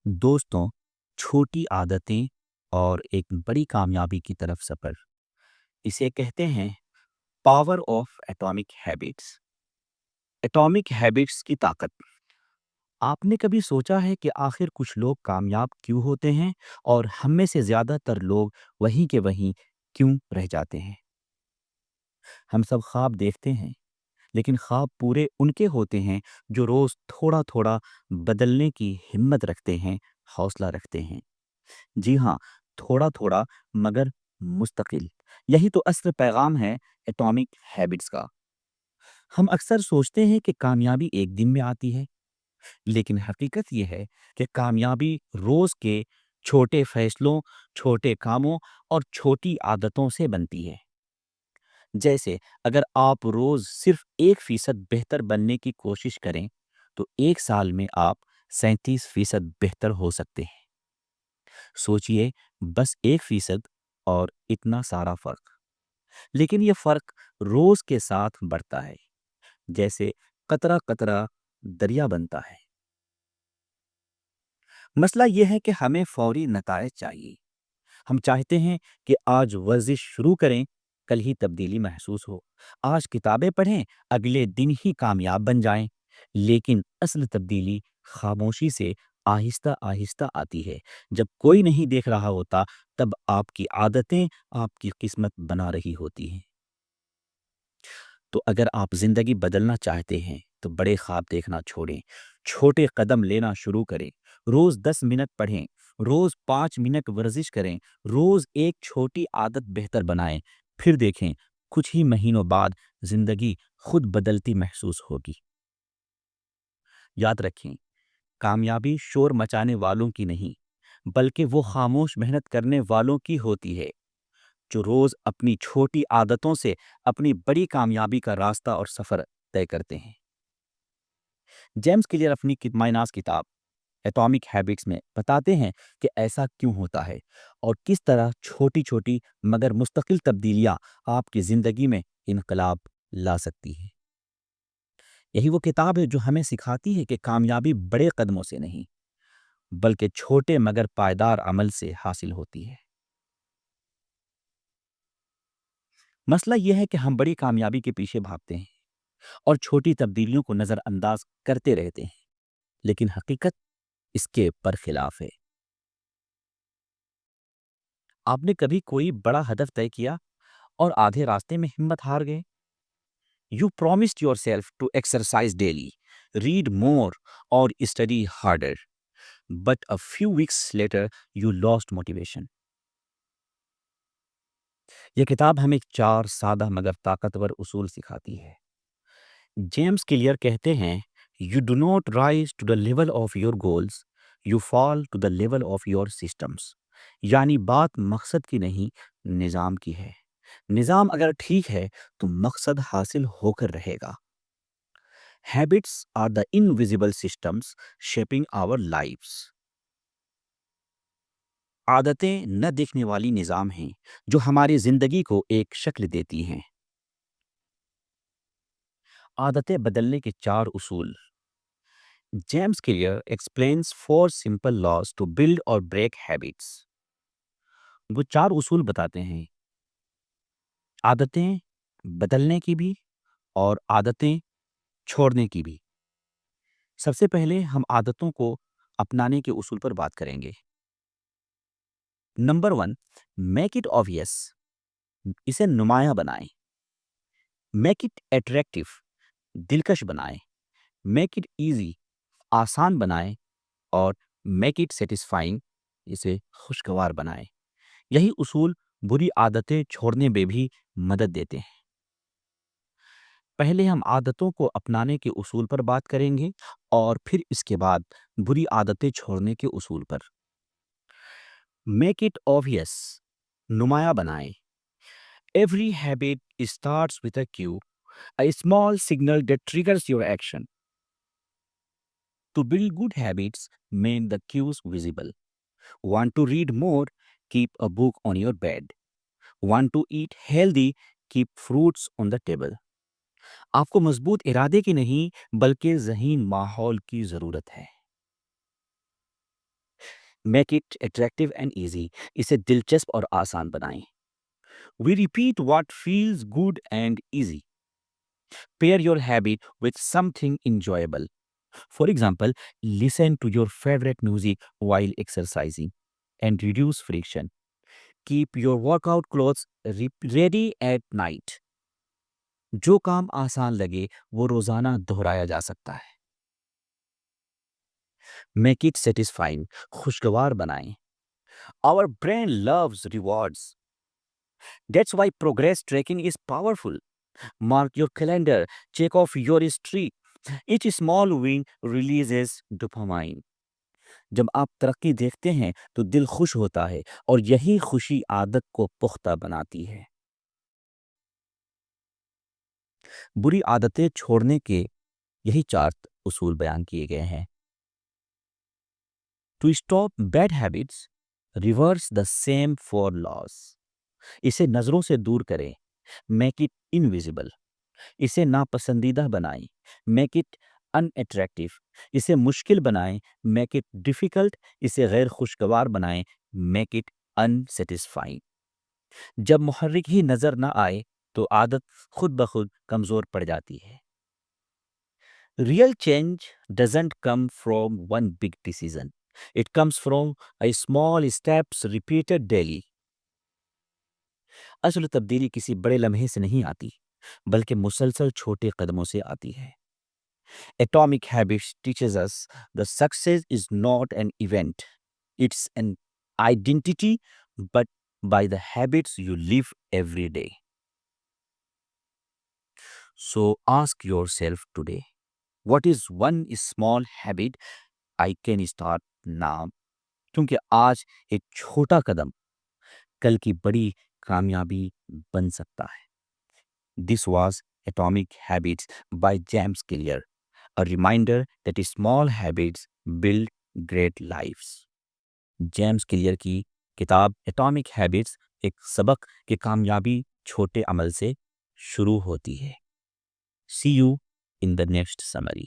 दोस्तों, छोटी आदतें और एक बड़ी कामयाबी की तरफ सफ़र, इसे कहते हैं power of atomic habits. Atomic habits की ताकत। आपने कभी सोचा है कि आखिर कुछ लोग कामयाब क्यों होते हैं और हम में से ज़्यादातर लोग वहीं के वहीं क्यों रह जाते हैं? हम सब ख्वाब देखते हैं, लेकिन ख्वाब पूरे उनके होते हैं जो रोज़ थोड़ा-थोड़ा बदलने की हिम्मत रखते हैं, हौसला रखते हैं। जी हाँ, थोड़ा-थोड़ा मगर मुस्तकिल। यही तो असल पैगाम है एटॉमिक हैबिट्स का। हम अक्सर सोचते हैं कि कामयाबी एक दिन में आती है, लेकिन हकीकत ये है कि कामयाबी रोज़ के छोटे फैसलों, छोटे कामों और छोटी आदतों से बनती है। जैसे अगर आप रोज़ सिर्फ 1% बेहतर बनने की कोशिश करें, तो 1 साल में आप 37% बेहतर हो सकते हैं। सोचिए, बस 1% और इतना सारा फ़र्क। लेकिन ये फ़र्क रोज़ के साथ बढ़ता है, जैसे कतरा-कतरा दरिया बनता है। मसला ये है कि हमें फ़ौरी नताइज चाहिए। हम चाहते हैं कि आज वर्ज़िश शुरू करें, कल ही तब्दीली महसूस हो। आज किताबें पढ़ें, अगले दिन ही कामयाब बन जाएँ। लेकिन असल तब्दीली खामोशी से आहिस्ता-आहिस्ता आती है। जब कोई नहीं देख रहा होता, तब आपकी आदतें आपकी किस्मत बना रही होती हैं। तो अगर आप ज़िंदगी बदलना चाहते हैं, तो बड़े ख्वाब देखना छोड़ें, छोटे कदम लेना शुरू करें। रोज़ 10 मिनट पढ़ें, रोज़ 5 मिनट वर्जिश करें, रोज़ एक छोटी आदत बेहतर बनाएं। फिर देखें, कुछ ही महीनों बाद ज़िंदगी खुद बदलती महसूस होगी। याद रखें, कामयाबी शोर मचाने वालों की नहीं, बल्कि वो खामोश मेहनत करने वालों की होती है, जो रोज़ अपनी छोटी आदतों से अपनी बड़ी कामयाबी का रास्ता और सफ़र तय करते हैं। जेम्स क्लियर अपनी माइनास किताब एटॉमिक हैबिट्स में बताते हैं कि ऐसा क्यों होता है और किस तरह छोटी-छोटी मगर मुस्तकिल तब्दीलियां आपकी ज़िंदगी में इनकलाब ला सकती हैं। यही वो किताब है जो हमें सिखाती है कि कामयाबी बड़े कदमों से नहीं, बल्कि छोटे मगर पायदार अमल से हासिल होती है। मसला यह है कि हम बड़ी कामयाबी के पीछे भागते हैं और छोटी तब्दीलियों को नज़रअंदाज करते रहते हैं, लेकिन हकीकत इसके बरखिलाफ है। आपने कभी कोई बड़ा हदफ तय किया और आधे रास्ते में हिम्मत हार गए? You promised yourself to exercise daily, read more, or study harder, but a few weeks later you lost motivation. यह किताब हमें 4 सादा मगर ताकतवर उसूल सिखाती है। जेम्स क्लियर कहते हैं, You do not rise to the level of your goals, you fall to the level of your systems. यानी बात मकसद की नहीं, निज़ाम की है। निज़ाम अगर ठीक है, तो मकसद हासिल होकर रहेगा। Habits are the invisible systems shaping our lives. आदतें न दिखने वाली निज़ाम हैं जो हमारी ज़िंदगी को एक शक्ल देती हैं। आदतें बदलने के 4 उसूल। James Clear explains 4 simple laws to build और ब्रेक हैबिट्स। वो 4 उसूल बताते हैं, आदतें बदलने की भी और आदतें छोड़ने की भी। सबसे पहले हम आदतों को अपनाने के उसूल पर बात करेंगे। Number 1, make it obvious. इसे नुमायाँ बनाएं। मेक इट अट्रैक्टिव, दिलकश बनाएं। मेक इट ईजी, आसान बनाएं। और मेक इट सेटिस्फाइंग, इसे खुशगवार बनाएं। यही उसूल बुरी आदतें छोड़ने में भी मदद देते हैं। पहले हम आदतों को अपनाने के उसूल पर बात करेंगे और फिर इसके बाद बुरी आदतें छोड़ने के उसूल पर। मेक इट ऑब्वियस, नुमाया बनाएं। Every habit starts with a Q, a small signal that triggers your action. To build good habits, make the cues visible. Want to read more? Keep a book on your bed. Want to eat healthy? Keep fruits on the table. आपको मजबूत इरादे की नहीं, बल्कि ज़हीन माहौल की ज़रूरत है। Make it attractive and easy, اسے دلچسپ اور آسان بنائیں. We repeat what feels good and easy. Pair your habit with something enjoyable. For example, listen to your favourite music while exercising and reduce friction. Keep your workout clothes ready at night. جو کام آسان لگے وہ روزانہ دہرایا جا سکتا ہے. Make it satisfying, خوشگوار بنائیں. Our brain loves rewards. That's why progress tracking is powerful. Mark your calendar, check off your streak. Each small win releases dopamine. جب آپ ترقی دیکھتے ہیں تو دل خوش ہوتا ہے اور یہی خوشی عادت کو پختہ بناتی ہے. بری عادتیں چھوڑنے کے یہی 4 اصول بیان کیے گئے ہیں. To stop bad habits, reverse the same four laws. اسے نظروں سے دور کریں، میک اٹ انویزیبل. اسے ناپسندیدہ بنائیں، میک اٹ ان اٹریکٹیو. اسے مشکل بنائیں، میک اٹ ڈیفیکلٹ. اسے غیر خوشگوار بنائیں، میک اٹ ان سیٹسفائنگ. جب محرک ہی نظر نہ آئے تو عادت خود بخود کمزور پڑ جاتی ہے. Real change doesn't come from one big decision, it comes from a small steps repeated daily. اصل تبدیلی کسی بڑے لمحے سے نہیں آتی بلکہ مسلسل چھوٹے قدموں سے آتی ہے. Atomic Habits teaches us the success is not an event, it's an identity, but by the habits you live every day. So ask yourself today, what is one small habit I can start now? کیونکہ آج ایک چھوٹا قدم کل کی بڑی کامیابی بن سکتا ہے. This was Atomic Habits by James Clear, a reminder that small habits build great lives. James clear کی کتاب ایٹامک ہیبٹس ایک سبق کہ کامیابی چھوٹے عمل سے شروع ہوتی ہے. See you in the next summary.